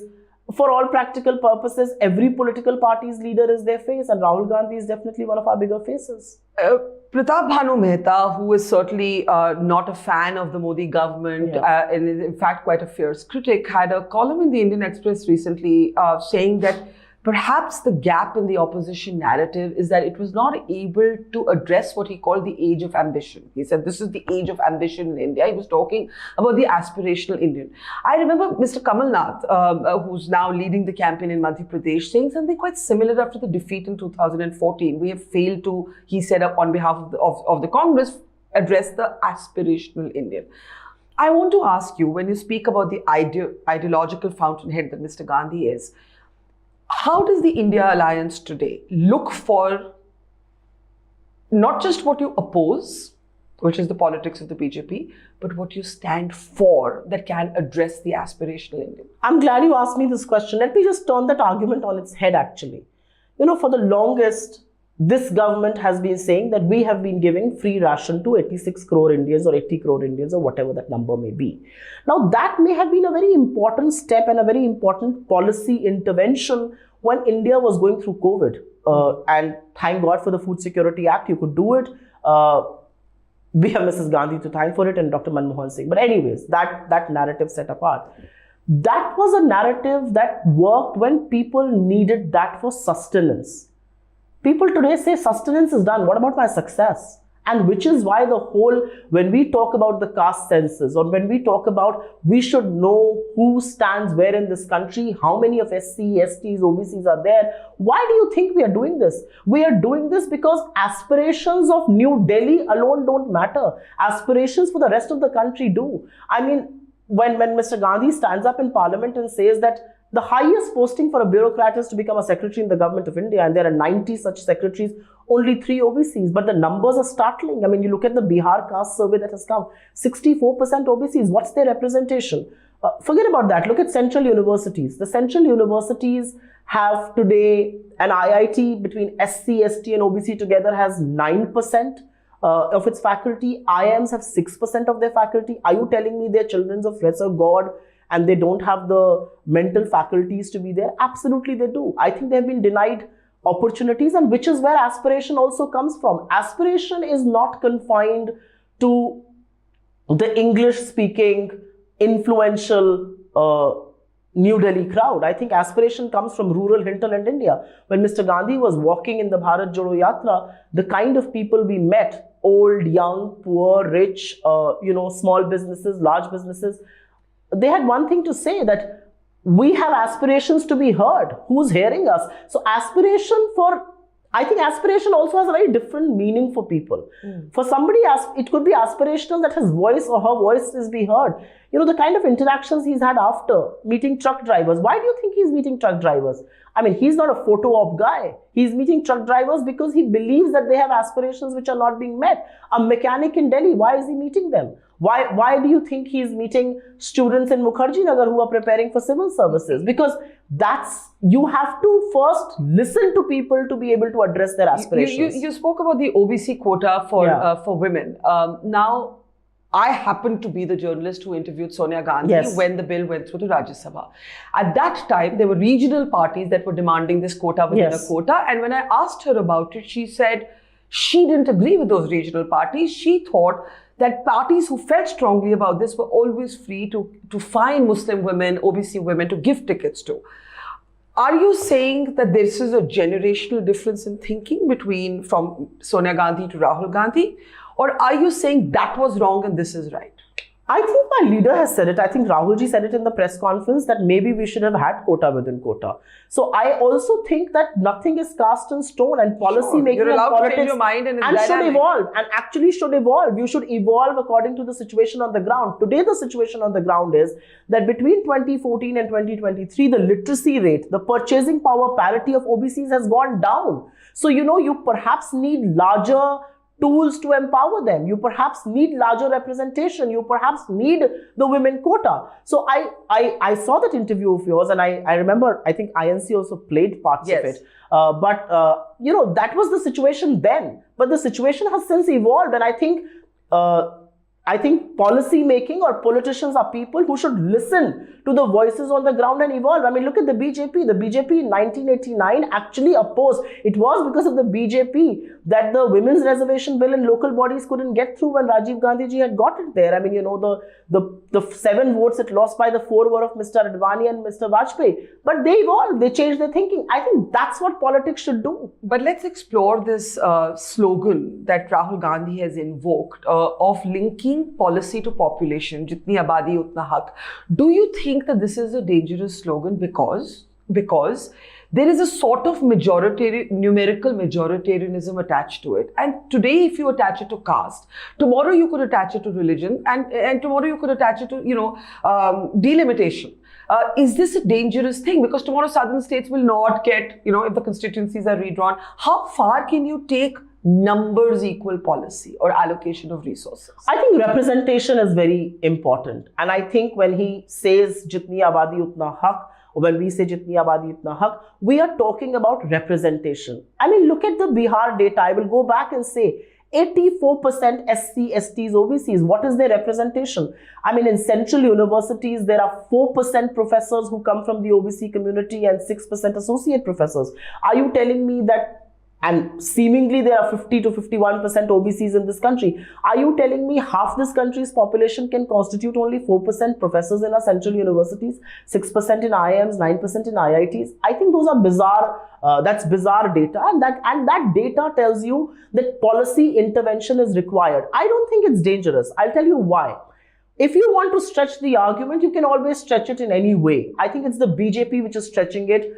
for all practical purposes, every political party's leader is their face, and Rahul Gandhi is definitely one of our bigger faces. Pratap Bhanu Mehta, who is certainly not a fan of the Modi government and is in fact quite a fierce critic, had a column in the Indian Express recently saying that perhaps the gap in the opposition narrative is that it was not able to address what he called the age of ambition. He said this is the age of ambition in India. He was talking about the aspirational Indian. I remember Mr. Kamal Nath, who's now leading the campaign in Madhya Pradesh, saying something quite similar after the defeat in 2014. We have failed to, he said on behalf of the Congress, address the aspirational Indian. I want to ask you, when you speak about the ideological fountainhead that Mr. Gandhi is, how does the India Alliance today look for not just what you oppose, which is the politics of the BJP, but what you stand for that can address the aspirational Indian? I'm glad you asked me this question. Let me just turn that argument on its head, actually. For the longest, this government has been saying that we have been giving free ration to 86 crore Indians or 80 crore Indians or whatever that number may be. Now, that may have been a very important step and a very important policy intervention when India was going through COVID. And thank God for the Food Security Act, you could do it. We have Mrs. Gandhi to thank for it and Dr. Manmohan Singh. But anyways, that narrative set apart. That was a narrative that worked when people needed that for sustenance. People today say sustenance is done. What about my success? And which is why when we talk about the caste census, or when we talk about we should know who stands where in this country, how many of SC, STs, OBCs are there. Why do you think we are doing this? We are doing this because aspirations of New Delhi alone don't matter. Aspirations for the rest of the country do. I mean, when Mr. Gandhi stands up in Parliament and says that the highest posting for a bureaucrat is to become a secretary in the government of India, and there are 90 such secretaries, only 3 OBCs, but the numbers are startling. I mean, you look at the Bihar caste survey that has come, 64% OBCs. What's their representation? Forget about that. Look at central universities. The central universities have today an IIT between SC, ST and OBC together has 9% of its faculty. IIMs have 6% of their faculty. Are you telling me they're children of lesser God and they don't have the mental faculties to be there? Absolutely they do. I think they've been denied opportunities, and which is where aspiration also comes from. Aspiration is not confined to the English-speaking, influential New Delhi crowd. I think aspiration comes from rural hinterland India. When Mr. Gandhi was walking in the Bharat Jodo Yatra, the kind of people we met, old, young, poor, rich, small businesses, large businesses, they had one thing to say, that we have aspirations to be heard. Who's hearing us? So I think aspiration also has a very different meaning for people. For somebody, it could be aspirational that his voice or her voice is be heard. The kind of interactions he's had after meeting truck drivers. Why do you think he's meeting truck drivers? I mean, he's not a photo op guy. He's meeting truck drivers because he believes that they have aspirations which are not being met. A mechanic in Delhi, why is he meeting them? Why do you think he's meeting students in Mukherjee Nagar who are preparing for civil services? Because you have to first listen to people to be able to address their aspirations. You spoke about the OBC quota for women. Now, I happened to be the journalist who interviewed Sonia Gandhi when the bill went through to Rajya Sabha. At that time, there were regional parties that were demanding this quota within a quota. And when I asked her about it, she said she didn't agree with those regional parties. She thought that parties who felt strongly about this were always free to find Muslim women, OBC women to give tickets to. Are you saying that this is a generational difference in thinking from Sonia Gandhi to Rahul Gandhi? Or are you saying that was wrong and this is right? I think my leader has said it. I think Rahul ji said it in the press conference that maybe we should have had quota within quota. So I also think that nothing is cast in stone, and policy making You're allowed and politics to change your mind and should evolve, and actually should evolve. You should evolve according to the situation on the ground. Today, the situation on the ground is that between 2014 and 2023, the literacy rate, the purchasing power parity of OBCs has gone down. So, you perhaps need larger tools to empower them. You perhaps need larger representation. You perhaps need the women quota. So I saw that interview of yours, and I remember, I think INC also played parts of it. But that was the situation then. But the situation has since evolved, and I think policy making or politicians are people who should listen to the voices on the ground and evolve. I mean, look at the BJP. The BJP in 1989 actually opposed. It was because of the BJP that the women's reservation bill in local bodies couldn't get through when Rajiv Gandhi ji had got it there. I mean, the 7 votes it lost by, the 4 were of Mr. Advani and Mr. Vajpayee. But they evolved. They changed their thinking. I think that's what politics should do. But let's explore this slogan that Rahul Gandhi has invoked of linking policy to population, jitni abadi utna hak. Do you think that this is a dangerous slogan because there is a sort of numerical majoritarianism attached to it? And today, if you attach it to caste, tomorrow you could attach it to religion, and tomorrow you could attach it to delimitation. Is this a dangerous thing? Because tomorrow southern states will not get, if the constituencies are redrawn. How far can you take numbers equal policy or allocation of resources? I think representation is very important. And I think when he says jitni abadi utna hak, or when we say jitni abadi utna hak, we are talking about representation. I mean, look at the Bihar data. I will go back and say 84% SC, STs, OBCs. What is their representation? I mean, in central universities, there are 4% professors who come from the OBC community and 6% associate professors. Are you telling me that, and seemingly there are 50 to 51% OBCs in this country, are you telling me half this country's population can constitute only 4% professors in our central universities, 6% in IIMs, 9% in IITs? I think those are bizarre. That's bizarre data, and that data tells you that policy intervention is required. I don't think it's dangerous. I'll tell you why. If you want to stretch the argument, you can always stretch it in any way. I think it's the BJP which is stretching it,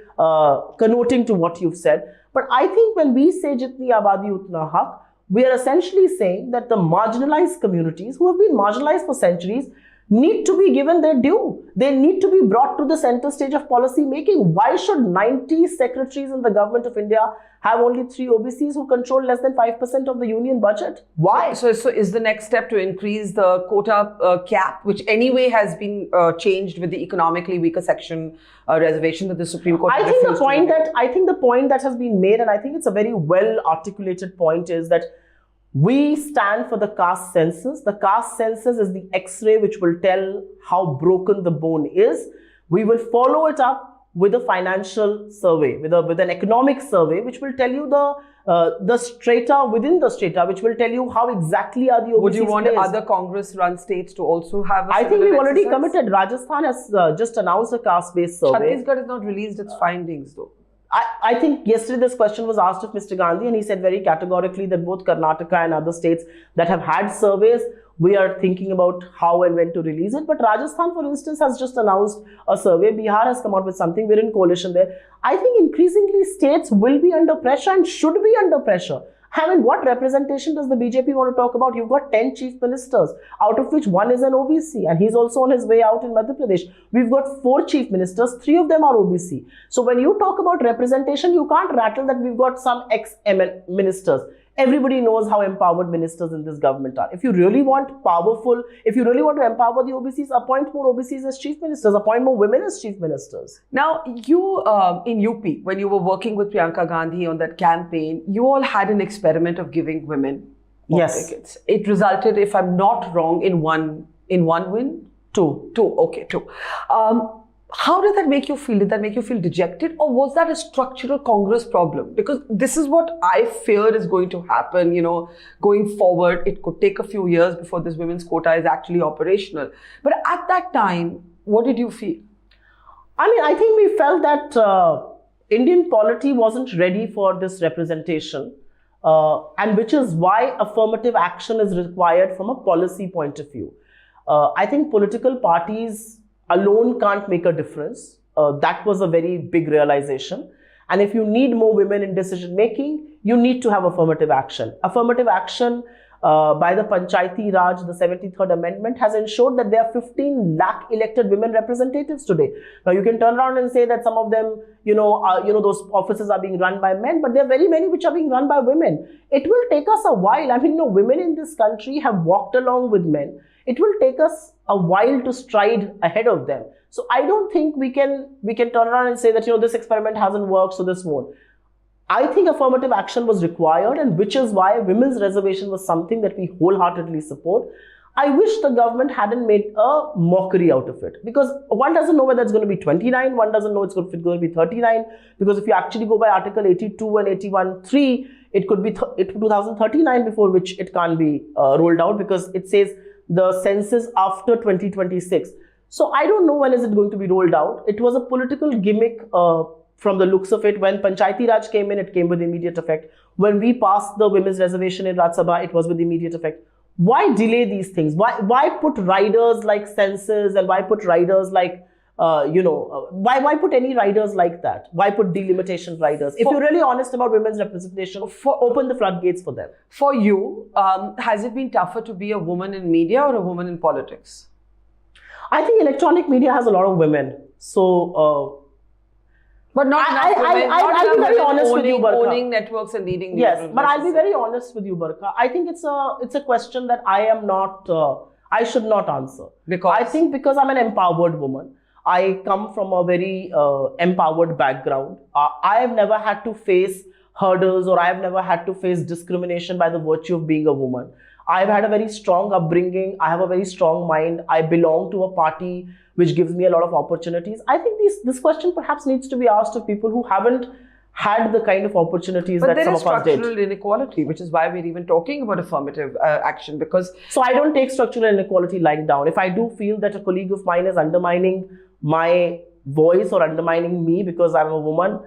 connoting to what you've said. But I think when we say jitni abadi utna hak, we are essentially saying that the marginalized communities who have been marginalized for centuries need to be given their due. They need to be brought to the center stage of policy making. Why should 90 secretaries in the government of India have only 3 OBCs who control less than 5% of the union budget? Why? So is the next step to increase the quota cap, which anyway has been changed with the economically weaker section reservation that the Supreme Court? I think the point that has been made, and I think it's a very well articulated point, is that we stand for the caste census. The caste census is the X-ray which will tell how broken the bone is. We will follow it up with a financial survey, with an economic survey, which will tell you the strata within the strata, which will tell you how exactly are the OBCs Would you want placed. other Congress-run states to also have a I think we've already exercise? committed. Rajasthan has just announced a caste-based survey. Chhattisgarh has not released its findings though. I think yesterday this question was asked of Mr. Gandhi, and he said very categorically that both Karnataka and other states that have had surveys, we are thinking about how and when to release it. But Rajasthan, for instance, has just announced a survey. Bihar has come out with something. We're in coalition there. I think increasingly states will be under pressure and should be under pressure. I mean, what representation does the BJP want to talk about? You've got 10 chief ministers, out of which 1 is an OBC, and he's also on his way out in Madhya Pradesh. We've got 4 chief ministers, 3 of them are OBC. So when you talk about representation, you can't rattle that we've got some ex-ministers. Everybody knows how empowered ministers in this government are. If you really want to empower the OBCs, appoint more OBCs as chief ministers, appoint more women as chief ministers. Now, you in UP, when you were working with Priyanka Gandhi on that campaign, you all had an experiment of giving women tickets. It resulted, if I'm not wrong, in one win? 2. Okay, 2. How did that make you feel? Did that make you feel dejected, or was that a structural Congress problem? Because this is what I fear is going to happen, going forward. It could take a few years before this women's quota is actually operational. But at that time, what did you feel? I mean, I think we felt that Indian polity wasn't ready for this representation, and which is why affirmative action is required from a policy point of view. I think political parties alone can't make a difference. That was a very big realization. And if you need more women in decision making, you need to have affirmative action. Affirmative action by the Panchayati Raj, the 73rd Amendment, has ensured that there are 15 lakh elected women representatives today. Now you can turn around and say that some of them, those offices are being run by men, but there are very many which are being run by women. It will take us a while. I mean, women in this country have walked along with men. It will take us a while to stride ahead of them. So I don't think we can turn around and say that, this experiment hasn't worked, so this won't. I think affirmative action was required, and which is why women's reservation was something that we wholeheartedly support. I wish the government hadn't made a mockery out of it, because one doesn't know whether it's going to be 29, one doesn't know if it's going to be 39, because if you actually go by Article 82 and 81(3), it could be 2039 before which it can't be rolled out, because it says the census after 2026. So I don't know when is it going to be rolled out. It was a political gimmick from the looks of it. When Panchayati Raj came in, it came with immediate effect. When we passed the women's reservation in Rajya Sabha, it was with immediate effect. Why delay these things? Why put riders like Census, and why put riders like, why put any riders like that? Why put delimitation riders? If you're really honest about women's representation, open the floodgates for them. For you, has it been tougher to be a woman in media or a woman in politics? I think electronic media has a lot of women. So, but not enough women. I'll be very honest with you, Barkha. Owning networks and leading. Yes, but I'll be very honest with you, Barkha. I think it's a question that I should not answer. Because? I think because I'm an empowered woman. I come from a very empowered background. I have never had to face hurdles, or I have never had to face discrimination by the virtue of being a woman. I've had a very strong upbringing. I have a very strong mind. I belong to a party which gives me a lot of opportunities. I think this question perhaps needs to be asked of people who haven't had the kind of opportunities that some of us did. But there is structural inequality, which is why we're even talking about affirmative action, because... So I don't take structural inequality lying down. If I do feel that a colleague of mine is undermining my voice or undermining me because I'm a woman,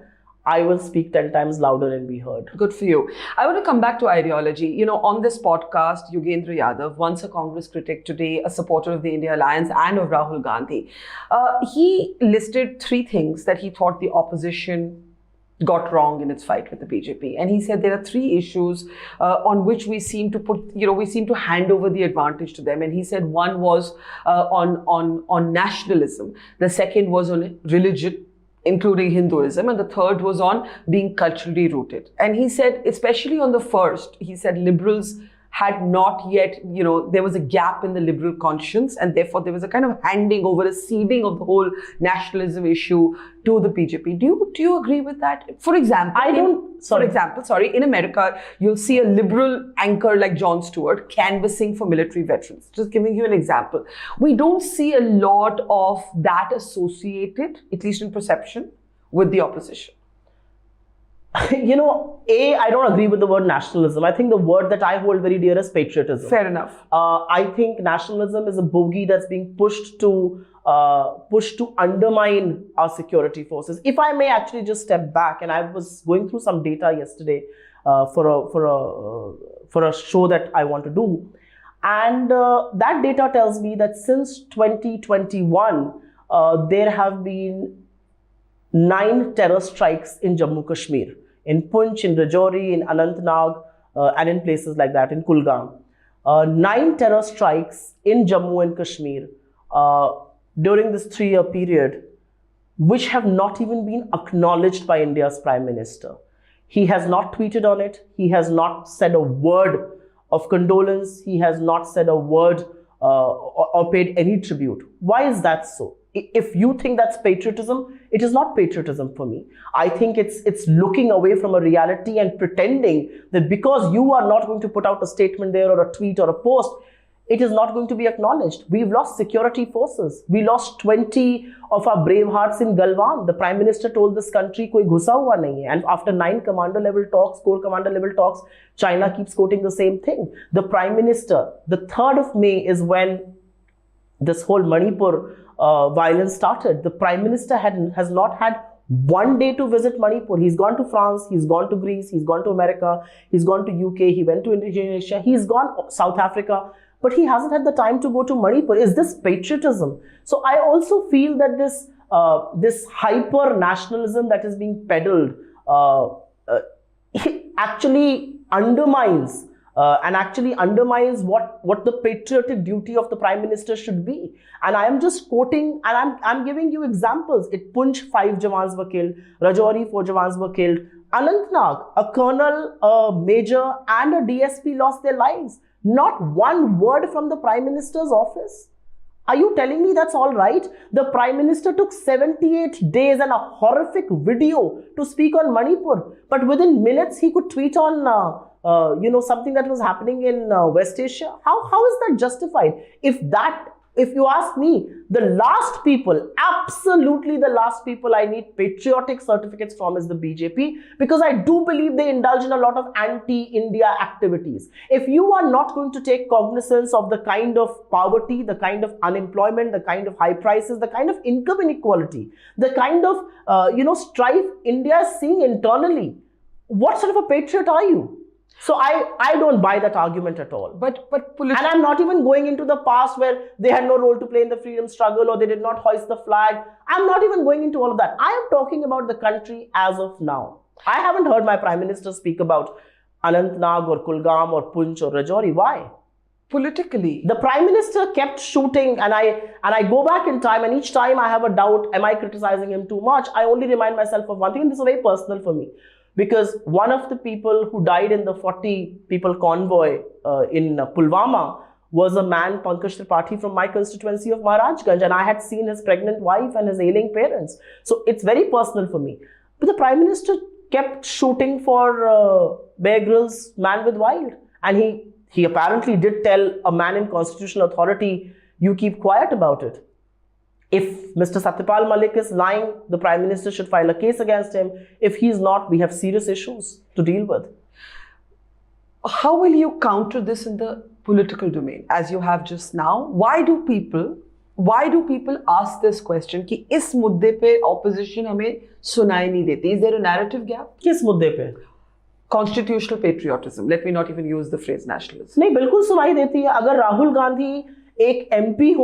I will speak 10 times louder and be heard. Good for you. I want to come back to ideology. On this podcast, Yogendra Yadav, once a Congress critic, today a supporter of the India Alliance and of Rahul Gandhi, he listed 3 things that he thought the opposition got wrong in its fight with the BJP. And he said there are 3 issues on which we seem to hand over the advantage to them. And he said one was on nationalism. The second was on religion, including Hinduism, and the third was on being culturally rooted. And he said, especially on the first, he said liberals had not yet, there was a gap in the liberal conscience, and therefore there was a kind of handing over, a ceding of the whole nationalism issue to the BJP. Do you agree with that? For example, in America, you'll see a liberal anchor like Jon Stewart canvassing for military veterans. Just giving you an example. We don't see a lot of that associated, at least in perception, with the opposition. I don't agree with the word nationalism. I think the word that I hold very dear is patriotism. Fair enough. I think nationalism is a bogey that's being pushed to undermine our security forces. If I may actually just step back, and I was going through some data yesterday for a show that I want to do, and that data tells me that since 2021, there have been 9 terror strikes in Jammu Kashmir, in Poonch, in Rajouri, in Anantnag, and in places like that, in Kulgam. 9 terror strikes in Jammu and Kashmir during this 3-year period, which have not even been acknowledged by India's Prime Minister. He has not tweeted on it. He has not said a word of condolence. He has not said a word or paid any tribute. Why is that so? If you think that's patriotism, it is not patriotism for me. I think it's looking away from a reality and pretending that because you are not going to put out a statement there or a tweet or a post, it is not going to be acknowledged. We've lost security forces. We lost 20 of our brave hearts in Galwan. The Prime Minister told this country, koi ghusa hua nahi hai. And after 9 commander level talks, Corps commander level talks, China keeps quoting the same thing. The Prime Minister, the 3rd of May is when this whole Manipur violence started. The Prime Minister has not had one day to visit Manipur. He's gone to France, he's gone to Greece, he's gone to America, he's gone to UK, he went to Indonesia, he's gone South Africa. but he hasn't had the time to go to Manipur. Is this patriotism? So I also feel that this hyper nationalism that is being peddled actually undermines what the patriotic duty of the Prime Minister should be. And I am just quoting, and I'm giving you examples. At Punch, 5 Jawans were killed. Rajouri, 4 Jawans were killed. Anantnag, a colonel, a major, and a DSP lost their lives. Not one word from the Prime Minister's office. Are you telling me that's all right? The Prime Minister took 78 days and a horrific video to speak on Manipur. But within minutes, he could tweet on something that was happening in West Asia. How is that justified? If you ask me, absolutely the last people I need patriotic certificates from is the BJP, because I do believe they indulge in a lot of anti-India activities. If you are not going to take cognizance of the kind of poverty, the kind of unemployment, the kind of high prices, the kind of income inequality, the kind of strife India is seeing internally, what sort of a patriot are you? So I don't buy that argument at all. But and I'm not even going into the past where they had no role to play in the freedom struggle or they did not hoist the flag. I'm not even going into all of that. I am talking about the country as of now. I haven't heard my Prime Minister speak about Anantnag or Kulgam or Punch or Rajouri. Why? Politically, the Prime Minister kept shooting, and I go back in time, and each time I have a doubt, am I criticizing him too much? I only remind myself of one thing, and this is very personal for me. Because one of the people who died in the 40 people convoy in Pulwama was a man, Pankaj Tripathi, from my constituency of Maharajganj, and I had seen his pregnant wife and his ailing parents. So it's very personal for me. But the Prime Minister kept shooting for Bear Grylls' Man with Wild. And he apparently did tell a man in constitutional authority, you keep quiet about it. If Mr. Satyapal Malik is lying, the Prime Minister should file a case against him. If he's not, we have serious issues to deal with. How will you counter this in the political domain, as you have just now? Why do people ask this question कि इस मुद्दे पे opposition हमें सुनाई नहीं देती? Is there a narrative gap? किस मुद्दे पे? Constitutional patriotism. Let me not even use the phrase nationalism. नहीं, बिल्कुल सुनाई देती है. अगर राहुल गांधी एक MP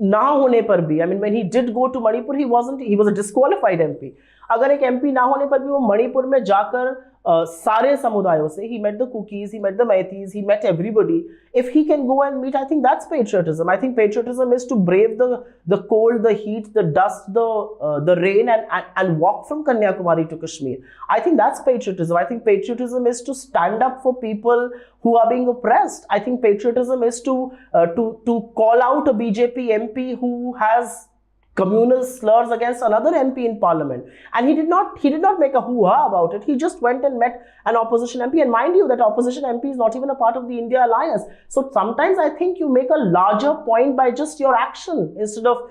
ना होने पर भी, I mean, when he did go to Manipur, he was a disqualified MP. अगर एक MP ना होने पर भी वो मणिपुर में जाकर सारे समुदायों से, he met the Kukis, he met the Meiteis, he met everybody. If he can go and meet, I think that's patriotism. I think patriotism is to brave the cold, the heat, the dust, the rain, and walk from Kanyakumari to Kashmir. I think that's patriotism. I think patriotism is to stand up for people who are being oppressed. I think patriotism is to call out a BJP MP who has communal slurs against another MP in Parliament, and he did not make a hoo-ha about it. He just went and met an opposition MP, and mind you, that opposition MP is not even a part of the India alliance. So sometimes I think you make a larger point by just your action instead of,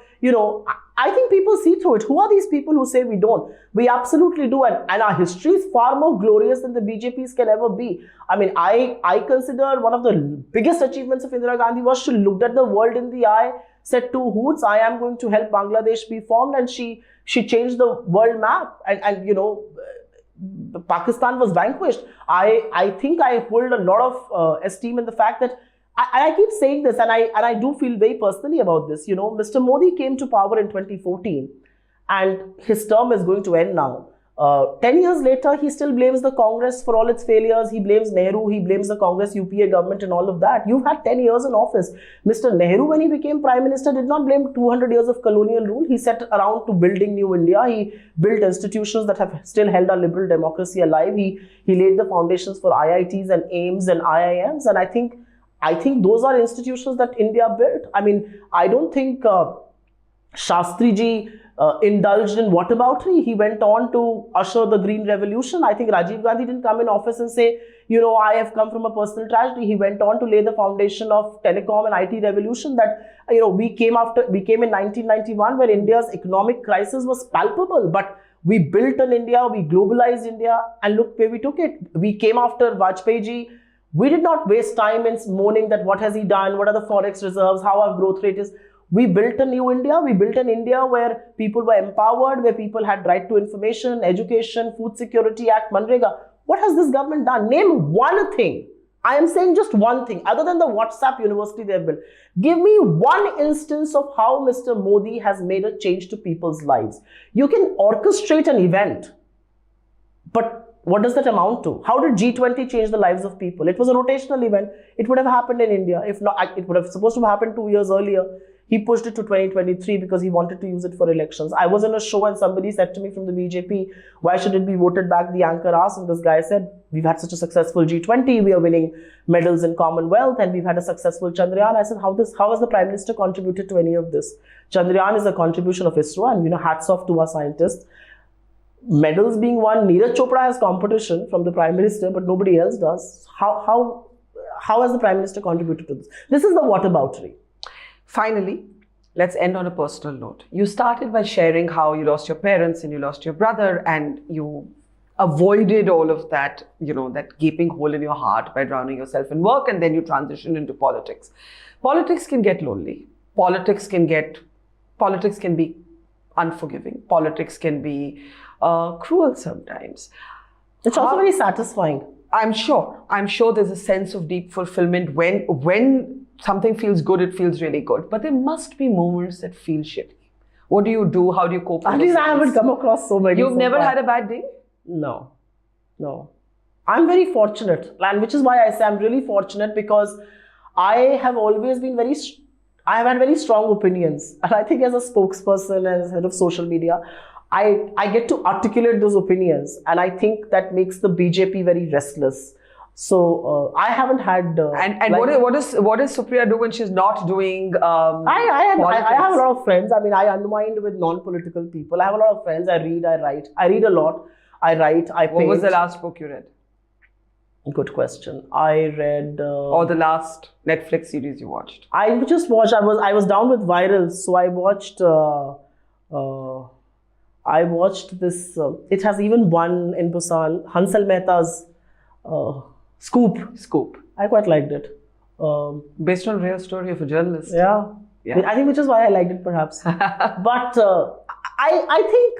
I think people see through it. Who are these people who say we don't? We absolutely do, and our history is far more glorious than the BJP's can ever be. I mean, I consider one of the biggest achievements of Indira Gandhi was she looked at the world in the eye, said two hoots, I am going to help Bangladesh be formed, and she changed the world map, and Pakistan was vanquished. I think I hold a lot of esteem in the fact that I keep saying this, and I do feel very personally about this. Mr. Modi came to power in 2014, and his term is going to end now. 10 years later, he still blames the Congress for all its failures. He blames Nehru, he blames the Congress UPA government and all of that. You've had 10 years in office. Mr. Nehru, when he became Prime Minister, did not blame 200 years of colonial rule. He set around to building new India. He built institutions that have still held our liberal democracy alive. He laid the foundations for IITs and AIIMS and IIMs. And I think those are institutions that India built. I mean, I don't think Shastriji indulged in Whataboutery. He went on to usher the Green Revolution. I think Rajiv Gandhi didn't come in office and say, I have come from a personal tragedy. He went on to lay the foundation of telecom and IT revolution that, we came in 1991 where India's economic crisis was palpable, but we built an India, we globalized India, and look where we took it. We came after Vajpayee ji. We did not waste time in moaning that what has he done, what are the forex reserves, how our growth rate is. We built a new India. We built an India where people were empowered, where people had right to information, education, Food Security Act, Manrega. What has this government done? Name one thing. I am saying just one thing, other than the WhatsApp university they have built. Give me one instance of how Mr. Modi has made a change to people's lives. You can orchestrate an event, but what does that amount to? How did G20 change the lives of people? It was a rotational event. It would have happened in India. If not, it would have supposed to have happened 2 years earlier. He pushed it to 2023 because he wanted to use it for elections. I was in a show and somebody said to me from the BJP, why should it be voted back? The anchor asked, and this guy said, we've had such a successful G20, we are winning medals in Commonwealth, and we've had a successful Chandrayaan. I said, how has the Prime Minister contributed to any of this? Chandrayaan is a contribution of ISRO, and hats off to our scientists. Medals being won, Neeraj Chopra has competition from the Prime Minister, but nobody else does. How has the Prime Minister contributed to this? This is the whataboutery. Finally, let's end on a personal note. You started by sharing how you lost your parents and you lost your brother and you avoided all of that, that gaping hole in your heart by drowning yourself in work, and then you transitioned into politics. Politics can get lonely. Politics can be unforgiving. Politics can be cruel sometimes. It's also very satisfying. I'm sure there's a sense of deep fulfillment when something feels good, it feels really good. But there must be moments that feel shitty. What do you do? How do you cope with At least I haven't come across so many. You've never had a bad day? No. I'm very fortunate, and which is why I say I'm really fortunate, because I have always been I have had very strong opinions. And I think as a spokesperson and as head of social media, I get to articulate those opinions. And I think that makes the BJP very restless. So I haven't had. What does Supriya do when she's not doing? I have a lot of friends. I mean, I unwind with non-political people. I have a lot of friends. I read. I write. I read a lot. I write. I paint. What was the last book you read? Good question. I read. Or the last Netflix series you watched? I just watched. I was down with viral, so I watched. I watched this. It has even won in Busan. Hansal Mehta's. Scoop. I quite liked it. Based on real story of a journalist. Yeah. I think which is why I liked it perhaps. But I think,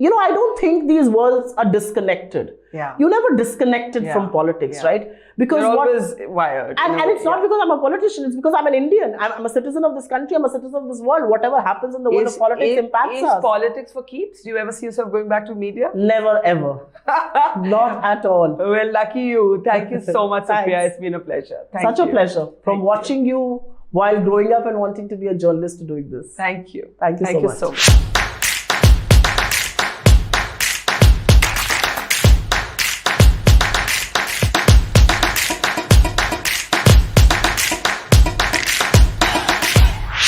I don't think these worlds are disconnected. Yeah. You never disconnected from politics, right? Because you're always wired. And it's not because I'm a politician, it's because I'm an Indian. I'm a citizen of this country, I'm a citizen of this world. Whatever happens in the world of politics impacts us. Is politics for keeps? Do you ever see yourself going back to media? Never ever. Not at all. Well, lucky you. Thank you so much, Supriya. It's been a pleasure. Such a pleasure. From watching you while growing up and wanting to be a journalist to doing this. Thank you. Thank you so much.